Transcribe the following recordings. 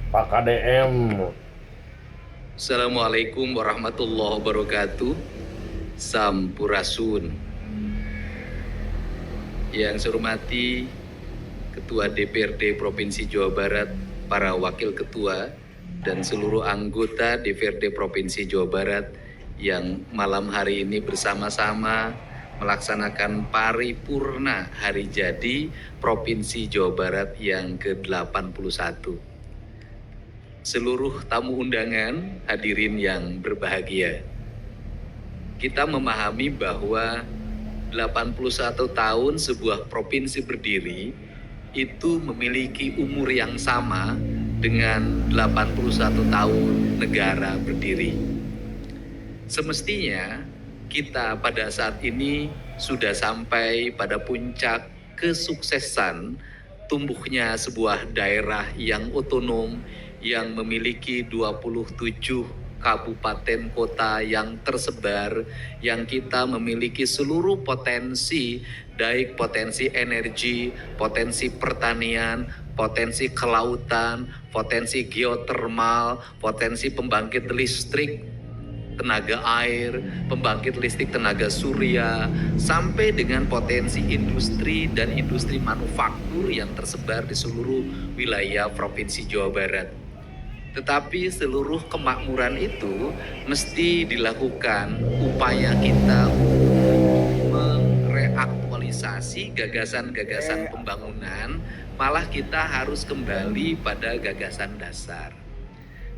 Pak KDM. Assalamualaikum warahmatullahi wabarakatuh. Sampurasun. Yang saya hormati Ketua DPRD Provinsi Jawa Barat, para wakil ketua, dan seluruh anggota DPRD Provinsi Jawa Barat yang malam hari ini bersama-sama melaksanakan paripurna hari jadi Provinsi Jawa Barat yang ke-81. Seluruh tamu undangan, hadirin yang berbahagia. Kita memahami bahwa 81 tahun sebuah provinsi berdiri itu memiliki umur yang sama dengan 81 tahun negara berdiri. Semestinya kita pada saat ini sudah sampai pada puncak kesuksesan tumbuhnya sebuah daerah yang otonom yang memiliki 27 kabupaten kota yang tersebar, yang kita memiliki seluruh potensi, baik potensi energi, potensi pertanian, potensi kelautan, potensi geotermal, potensi pembangkit listrik tenaga air, pembangkit listrik tenaga surya, sampai dengan potensi industri dan industri manufaktur yang tersebar di seluruh wilayah Provinsi Jawa Barat. Tetapi seluruh kemakmuran itu mesti dilakukan upaya kita mereaktualisasi gagasan-gagasan pembangunan, malah kita harus kembali pada gagasan dasar.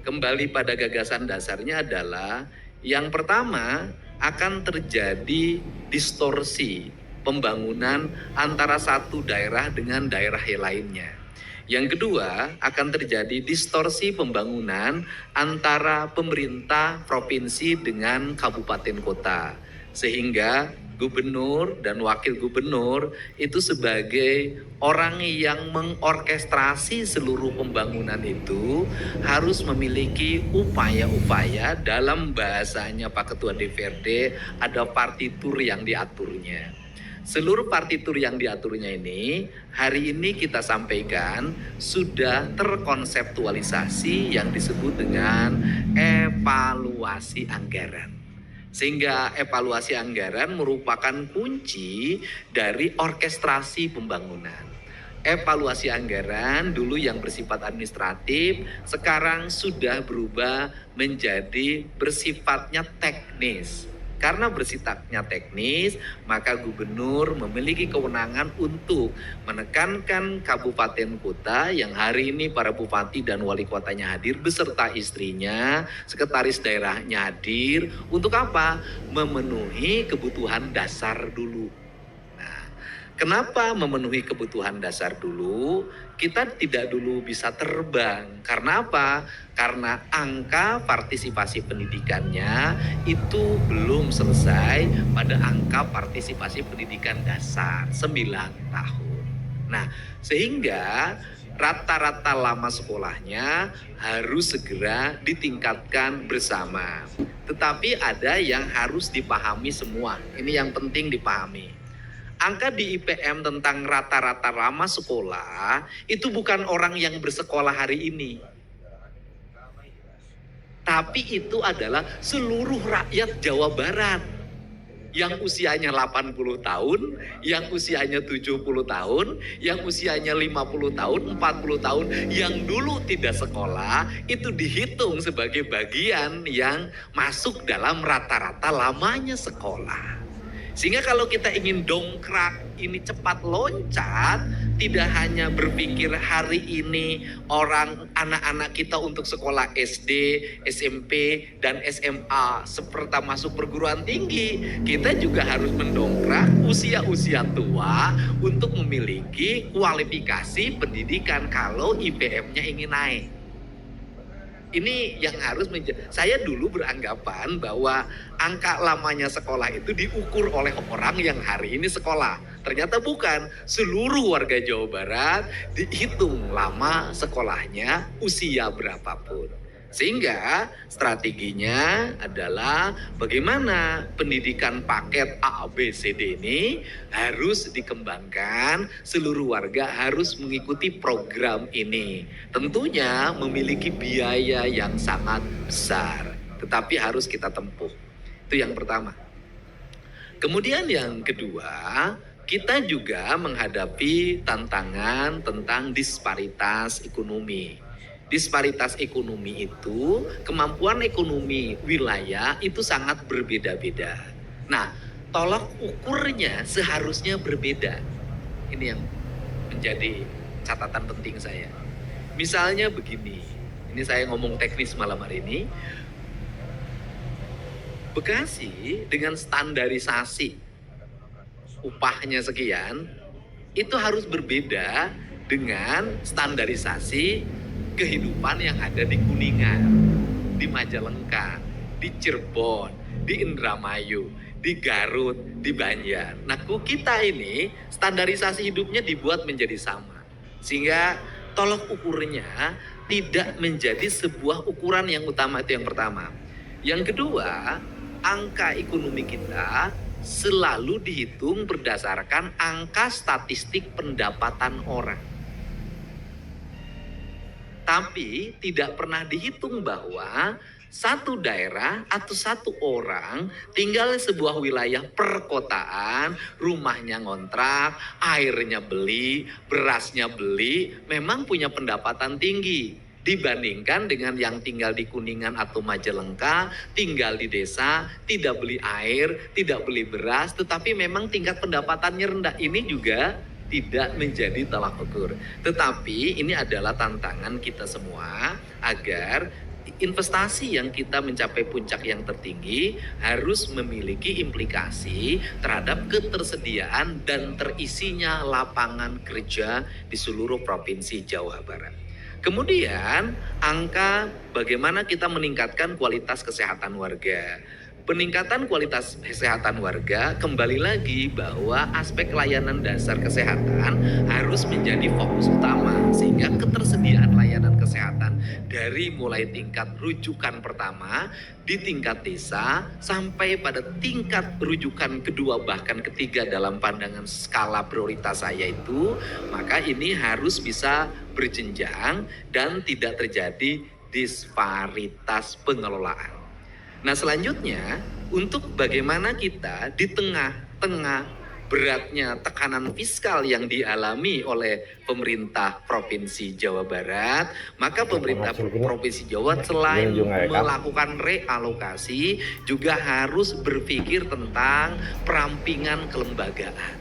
Kembali pada gagasan dasarnya adalah yang pertama akan terjadi distorsi pembangunan antara satu daerah dengan daerah lainnya. Yang kedua, akan terjadi distorsi pembangunan antara pemerintah provinsi dengan kabupaten kota. Sehingga gubernur dan wakil gubernur itu sebagai orang yang mengorkestrasi seluruh pembangunan itu harus memiliki upaya-upaya, dalam bahasanya Pak Ketua DPRD ada partitur yang diaturnya. Seluruh partitur yang diaturnya ini hari ini kita sampaikan sudah terkonseptualisasi yang disebut dengan evaluasi anggaran. Sehingga evaluasi anggaran merupakan kunci dari orkestrasi pembangunan. Evaluasi anggaran dulu yang bersifat administratif sekarang sudah berubah menjadi bersifatnya teknis. Karena bersifatnya teknis, maka gubernur memiliki kewenangan untuk menekankan kabupaten kota yang hari ini para bupati dan wali kotanya hadir beserta istrinya, sekretaris daerahnya hadir. Untuk apa? Memenuhi kebutuhan dasar dulu. Kenapa memenuhi kebutuhan dasar dulu? Kita tidak dulu bisa terbang. Karena apa? Karena angka partisipasi pendidikannya itu belum selesai pada angka partisipasi pendidikan dasar 9 tahun. Nah, sehingga rata-rata lama sekolahnya harus segera ditingkatkan bersama. Tetapi ada yang harus dipahami semua. Ini yang penting dipahami. Angka di IPM tentang rata-rata lama sekolah itu bukan orang yang bersekolah hari ini. Tapi itu adalah seluruh rakyat Jawa Barat. Yang usianya 80 tahun, yang usianya 70 tahun, yang usianya 50 tahun, 40 tahun, yang dulu tidak sekolah, itu dihitung sebagai bagian yang masuk dalam rata-rata lamanya sekolah. Sehingga kalau kita ingin dongkrak ini cepat loncat, tidak hanya berpikir hari ini anak-anak kita untuk sekolah SD, SMP, dan SMA seperti masuk perguruan tinggi, kita juga harus mendongkrak usia-usia tua untuk memiliki kualifikasi pendidikan kalau IPM-nya ingin naik. Ini yang harus saya dulu beranggapan bahwa angka lamanya sekolah itu diukur oleh orang yang hari ini sekolah. Ternyata bukan. Seluruh warga Jawa Barat dihitung lama sekolahnya usia berapapun. Sehingga strateginya adalah bagaimana pendidikan paket A, B, C, D ini harus dikembangkan, seluruh warga harus mengikuti program ini. Tentunya memiliki biaya yang sangat besar, tetapi harus kita tempuh. Itu yang pertama. Kemudian yang kedua, kita juga menghadapi tantangan tentang disparitas ekonomi. Disparitas ekonomi itu, kemampuan ekonomi wilayah itu sangat berbeda-beda. Nah, tolak ukurnya seharusnya berbeda. Ini yang menjadi catatan penting saya. Misalnya begini, ini saya ngomong teknis malam hari ini. Bekasi dengan standarisasi upahnya sekian, itu harus berbeda dengan standarisasi kehidupan yang ada di Kuningan, di Majalengka, di Cirebon, di Indramayu, di Garut, di Banjar. Nah, kita ini standarisasi hidupnya dibuat menjadi sama. Sehingga tolok ukurnya tidak menjadi sebuah ukuran yang utama, itu yang pertama. Yang kedua, angka ekonomi kita selalu dihitung berdasarkan angka statistik pendapatan orang. Tapi tidak pernah dihitung bahwa satu daerah atau satu orang tinggal di sebuah wilayah perkotaan, rumahnya ngontrak, airnya beli, berasnya beli, memang punya pendapatan tinggi dibandingkan dengan yang tinggal di Kuningan atau Majalengka, tinggal di desa, tidak beli air, tidak beli beras, tetapi memang tingkat pendapatannya rendah. Ini juga tidak menjadi tolak ukur. Tetapi ini adalah tantangan kita semua agar investasi yang kita mencapai puncak yang tertinggi harus memiliki implikasi terhadap ketersediaan dan terisinya lapangan kerja di seluruh provinsi Jawa Barat. Kemudian angka bagaimana kita meningkatkan kualitas kesehatan warga. Peningkatan kualitas kesehatan warga kembali lagi bahwa aspek layanan dasar kesehatan harus menjadi fokus utama, sehingga ketersediaan layanan kesehatan dari mulai tingkat rujukan pertama di tingkat desa sampai pada tingkat rujukan kedua bahkan ketiga dalam pandangan skala prioritas saya itu, maka ini harus bisa berjenjang dan tidak terjadi disparitas pengelolaan. Nah, selanjutnya untuk bagaimana kita di tengah-tengah beratnya tekanan fiskal yang dialami oleh pemerintah Provinsi Jawa Barat, maka pemerintah Provinsi Jawa selain melakukan realokasi juga harus berpikir tentang perampingan kelembagaan.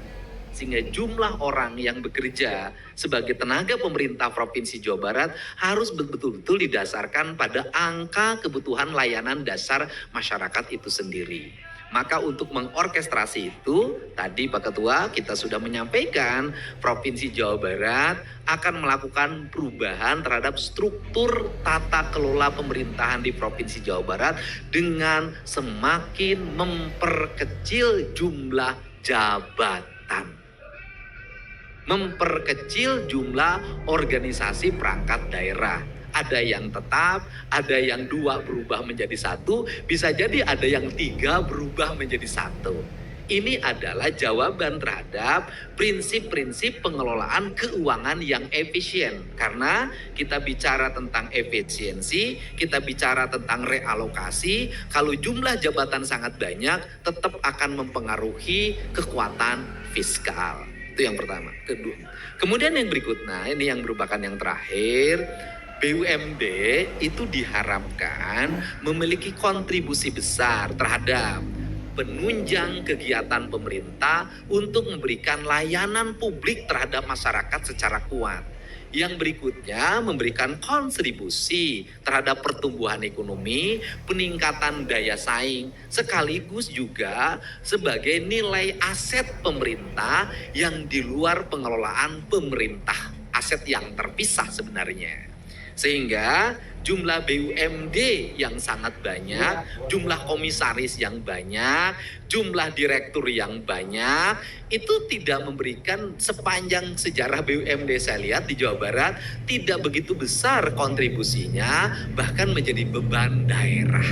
Sehingga jumlah orang yang bekerja sebagai tenaga pemerintah Provinsi Jawa Barat harus betul-betul didasarkan pada angka kebutuhan layanan dasar masyarakat itu sendiri. Maka untuk mengorkestrasi itu, tadi Pak Ketua kita sudah menyampaikan Provinsi Jawa Barat akan melakukan perubahan terhadap struktur tata kelola pemerintahan di Provinsi Jawa Barat dengan semakin memperkecil jumlah jabatan. Memperkecil jumlah organisasi perangkat daerah. Ada yang tetap, ada yang 2 berubah menjadi 1, bisa jadi ada yang 3 berubah menjadi 1. Ini adalah jawaban terhadap prinsip-prinsip pengelolaan keuangan yang efisien. Karena kita bicara tentang efisiensi, kita bicara tentang realokasi, kalau jumlah jabatan sangat banyak, tetap akan mempengaruhi kekuatan fiskal. Itu yang pertama. Kedua, kemudian yang berikutnya, ini yang merupakan yang terakhir, BUMD itu diharapkan memiliki kontribusi besar terhadap penunjang kegiatan pemerintah untuk memberikan layanan publik terhadap masyarakat secara kuat. Yang berikutnya memberikan kontribusi terhadap pertumbuhan ekonomi, peningkatan daya saing, sekaligus juga sebagai nilai aset pemerintah yang di luar pengelolaan pemerintah, aset yang terpisah sebenarnya. Sehingga jumlah BUMD yang sangat banyak, jumlah komisaris yang banyak, jumlah direktur yang banyak, itu tidak memberikan sepanjang sejarah BUMD saya lihat di Jawa Barat, tidak begitu besar kontribusinya, bahkan menjadi beban daerah.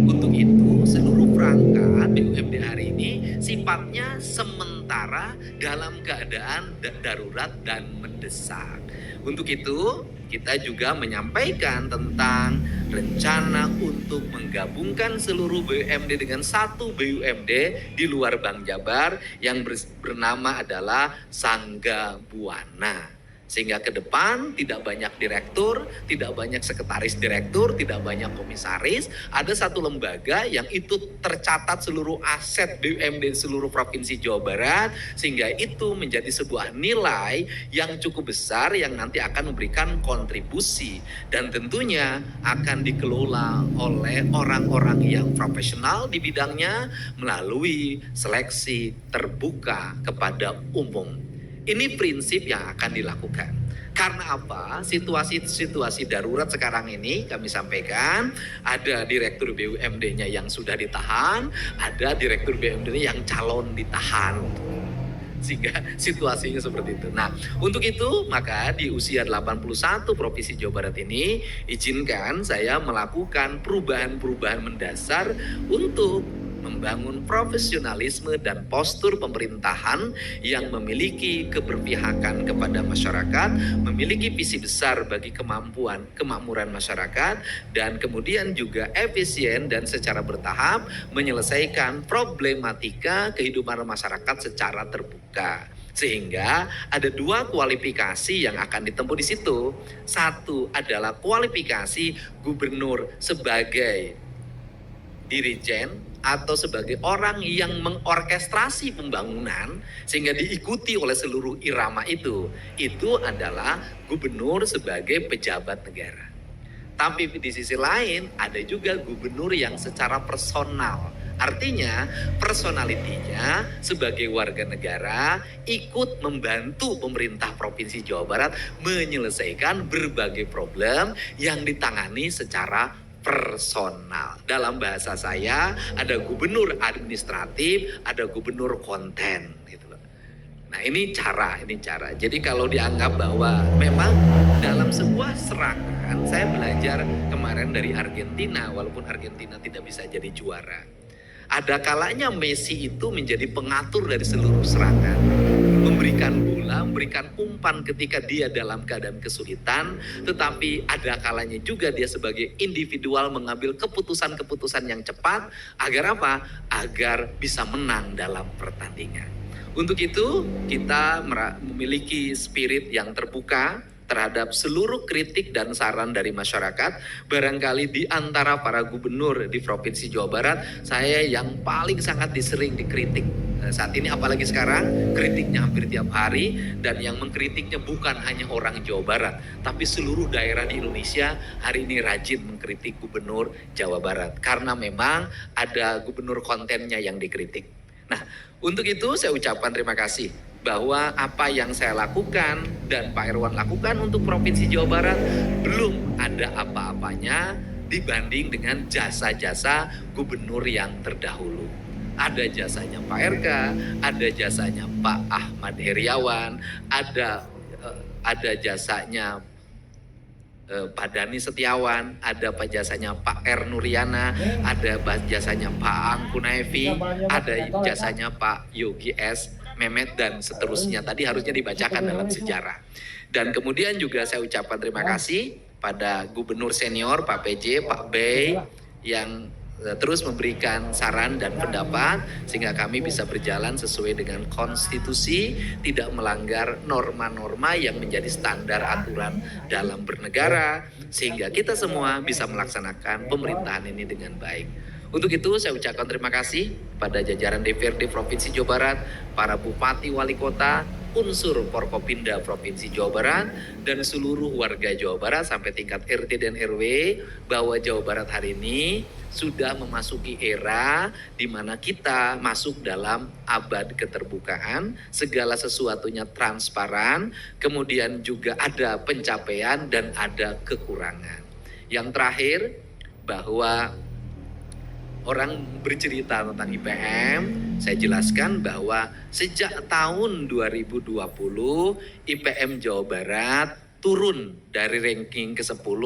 Untuk itu, seluruh perangkat BUMD hari ini sifatnya sementara dalam keadaan darurat dan mendesak. Untuk itu, kita juga menyampaikan tentang rencana untuk menggabungkan seluruh BUMD dengan satu BUMD di luar Bank Jabar yang bernama adalah Sangga Buana. Sehingga ke depan tidak banyak direktur, tidak banyak sekretaris direktur, tidak banyak komisaris. Ada satu lembaga yang itu tercatat seluruh aset BUMD di seluruh Provinsi Jawa Barat. Sehingga itu menjadi sebuah nilai yang cukup besar yang nanti akan memberikan kontribusi. Dan tentunya akan dikelola oleh orang-orang yang profesional di bidangnya melalui seleksi terbuka kepada umum. Ini prinsip yang akan dilakukan. Karena apa? Situasi darurat sekarang ini kami sampaikan, ada direktur BUMD-nya yang sudah ditahan, ada direktur BUMD-nya yang calon ditahan. Sehingga situasinya seperti itu. Nah, untuk itu maka di usia 81 Provinsi Jawa Barat ini izinkan saya melakukan perubahan-perubahan mendasar untuk membangun profesionalisme dan postur pemerintahan yang memiliki keberpihakan kepada masyarakat, memiliki visi besar bagi kemakmuran masyarakat, dan kemudian juga efisien dan secara bertahap menyelesaikan problematika kehidupan masyarakat secara terbuka. Sehingga ada dua kualifikasi yang akan ditempuh di situ. Satu adalah kualifikasi gubernur sebagai dirijen atau sebagai orang yang mengorkestrasi pembangunan sehingga diikuti oleh seluruh irama itu adalah gubernur sebagai pejabat negara. Tapi di sisi lain ada juga gubernur yang secara personal, artinya personalitinya sebagai warga negara ikut membantu pemerintah Provinsi Jawa Barat menyelesaikan berbagai problem yang ditangani secara personal. Dalam bahasa saya ada gubernur administratif, ada gubernur konten gitu loh. Nah, ini cara. Jadi kalau dianggap bahwa memang dalam sebuah serangan, saya belajar kemarin dari Argentina walaupun Argentina tidak bisa jadi juara. Ada kalanya Messi itu menjadi pengatur dari seluruh serangan, memberikan bola, memberikan umpan ketika dia dalam keadaan kesulitan, tetapi ada kalanya juga dia sebagai individual mengambil keputusan-keputusan yang cepat, agar apa? Agar bisa menang dalam pertandingan. Untuk itu kita memiliki spirit yang terbuka terhadap seluruh kritik dan saran dari masyarakat. Barangkali di antara para gubernur di Provinsi Jawa Barat, saya yang paling sangat disering dikritik. Saat ini apalagi sekarang kritiknya hampir tiap hari, dan yang mengkritiknya bukan hanya orang Jawa Barat, tapi seluruh daerah di Indonesia hari ini rajin mengkritik gubernur Jawa Barat. Karena memang ada gubernur kontennya yang dikritik. Nah, untuk itu saya ucapkan terima kasih bahwa apa yang saya lakukan dan Pak Irwan lakukan untuk Provinsi Jawa Barat belum ada apa-apanya dibanding dengan jasa-jasa gubernur yang terdahulu. Ada jasanya Pak RK, ada jasanya Pak Ahmad Heriawan, ada jasanya Pak Dani Setiawan, ada jasanya Pak R. Nuryana, ada jasanya Pak Angkunaevi, ada jasanya Pak Yogi S. Mehmet, dan seterusnya. Tadi harusnya dibacakan dalam sejarah. Dan kemudian juga saya ucapkan terima kasih pada Gubernur Senior Pak PJ, Pak Bey, yang terus memberikan saran dan pendapat sehingga kami bisa berjalan sesuai dengan konstitusi, tidak melanggar norma-norma yang menjadi standar aturan dalam bernegara, sehingga kita semua bisa melaksanakan pemerintahan ini dengan baik. Untuk itu saya ucapkan terima kasih pada jajaran DPRD Provinsi Jawa Barat, para bupati, wali kota, unsur Forkopimda Provinsi Jawa Barat dan seluruh warga Jawa Barat sampai tingkat RT dan RW bahwa Jawa Barat hari ini sudah memasuki era di mana kita masuk dalam abad keterbukaan, segala sesuatunya transparan, kemudian juga ada pencapaian dan ada kekurangan. Yang terakhir, bahwa orang bercerita tentang IPM, saya jelaskan bahwa sejak tahun 2020 IPM Jawa Barat turun dari ranking ke-10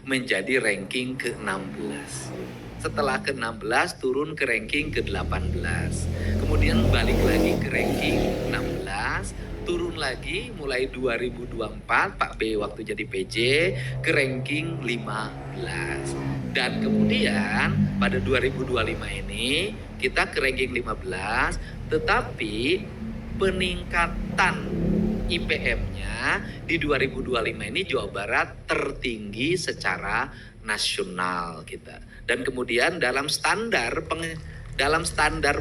menjadi ranking ke-16. Setelah ke-16 turun ke ranking ke-18. Kemudian balik lagi ke ranking 16, turun lagi mulai 2024 Pak B waktu jadi PJ ke ranking 15. Dan kemudian pada 2025 ini kita ke ranking 15, tetapi peningkatan IPM-nya di 2025 ini Jawa Barat tertinggi secara nasional kita. Dan kemudian dalam standar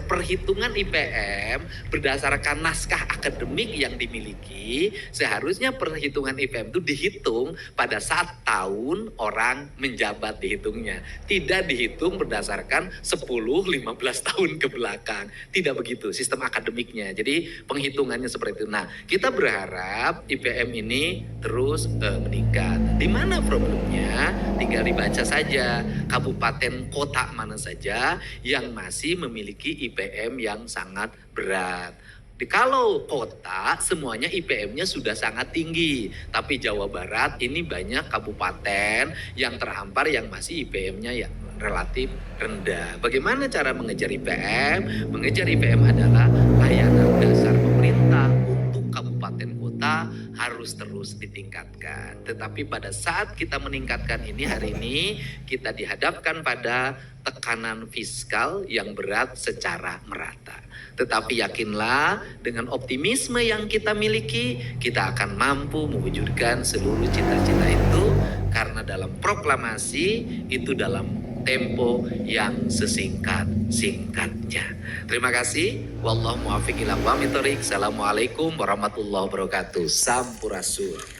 perhitungan IPM berdasarkan naskah akademik yang dimiliki, seharusnya perhitungan IPM itu dihitung pada saat tahun orang menjabat dihitungnya. Tidak dihitung berdasarkan 10-15 tahun ke belakang. Tidak begitu sistem akademiknya. Jadi penghitungannya seperti itu. Nah, kita berharap IPM ini terus meningkat. Di mana problemnya? Tinggal dibaca saja kabupaten kota mana saja yang masih memiliki IPM yang sangat berat. Kalau kota semuanya IPM-nya sudah sangat tinggi, tapi Jawa Barat ini banyak kabupaten yang terhampar yang masih IPM-nya ya relatif rendah. Bagaimana cara mengejar IPM? Mengejar IPM adalah layanan dasar pemerintah untuk kabupaten kota harus terus ditingkatkan. Tetapi pada saat kita meningkatkan ini hari ini, kita dihadapkan pada tekanan fiskal yang berat secara merata. Tetapi yakinlah dengan optimisme yang kita miliki, kita akan mampu mewujudkan seluruh cita-cita itu karena dalam proklamasi itu dalam tempo yang sesingkat-singkatnya. Terima kasih. Wallahu muwaffiq ila aqwamit thoriq. Assalamualaikum warahmatullahi wabarakatuh. Sampurasun.